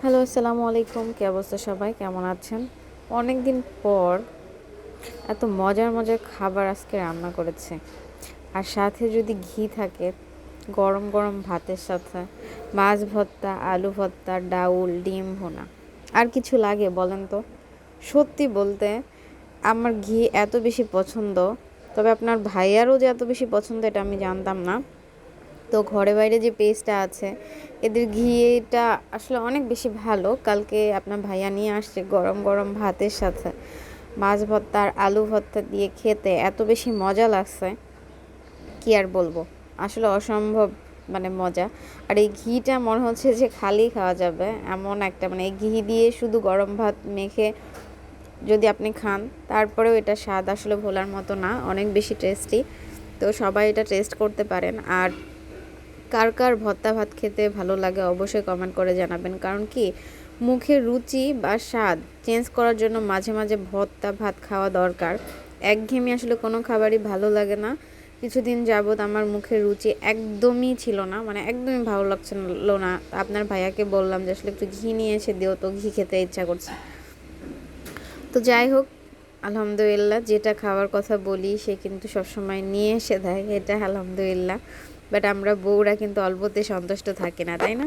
Hello, আসসালামু আলাইকুম। কি অবস্থা সবাই? কেমন আছেন? অনেক দিন পর এত মজার মজার খাবার আজকে রান্না করেছে। আর সাথে যদি ঘি থাকে, গরম গরম ভাতের সাথে মাছ ভর্তা, আলু ভর্তা, ডাউল, ডিম ভুনা। আর কিছু লাগে বলেন তো? সত্যি বলতে আমার ঘি এত বেশি পছন্দ, তবে আপনার ভাইয়ারও যে এত বেশি পছন্দ এটা আমি জানতাম না। তো ঘরে বাইরে যে পেস্টটা আছে, এদের ঘিটা আসলে অনেক বেশি ভালো। কালকে আপনার ভাইয়া নিয়ে আসছে গরম গরম ভাতের সাথে মাছ ভর্তা আর আলু ভর্তা দিয়ে খেতে এত বেশি মজা লাগছে, কি আর বলবো। আসলে অসম্ভব মজা। আর এই ঘিটা মনে হচ্ছে যে খালি খাওয়া যাবে এমন একটা, এই ঘি দিয়ে শুধু গরম ভাত মেখে যদি আপনি খান, তারপরেও এটা স্বাদ আসলে ভোলার মতো না, অনেক বেশি টেস্টি। তো সবাই এটা টেস্ট করতে পারেন। আর কার কার ভর্তা ভাত খেতে ভালো লাগে অবশ্যই কমেন্ট করে জানাবেন। কারণ কি, মুখের রুচি বা স্বাদ চেঞ্জ করার জন্য মাঝে মাঝে ভর্তা ভাত খাওয়া দরকার। একঘেয়েমি আসলে কোনো খাবারই ভালো লাগে না। কিছুদিন যাবৎ আমার মুখের রুচি একদমই ছিল না, একদমই ভালো লাগছিল না। আপনার ভাইয়াকে বললাম যে আসলে একটু ঘি নিয়ে এসে দিও, তো ঘি খেতে ইচ্ছা করছে। তো যাই হোক, আলহামদুলিল্লাহ, যেটা খাওয়ার কথা বলি সে কিন্তু সবসময় নিয়ে এসে দেয়, এটা আলহামদুলিল্লাহ। বাট আমরা বউরা কিন্তু অল্পতে সন্তুষ্ট থাকি না, তাই না?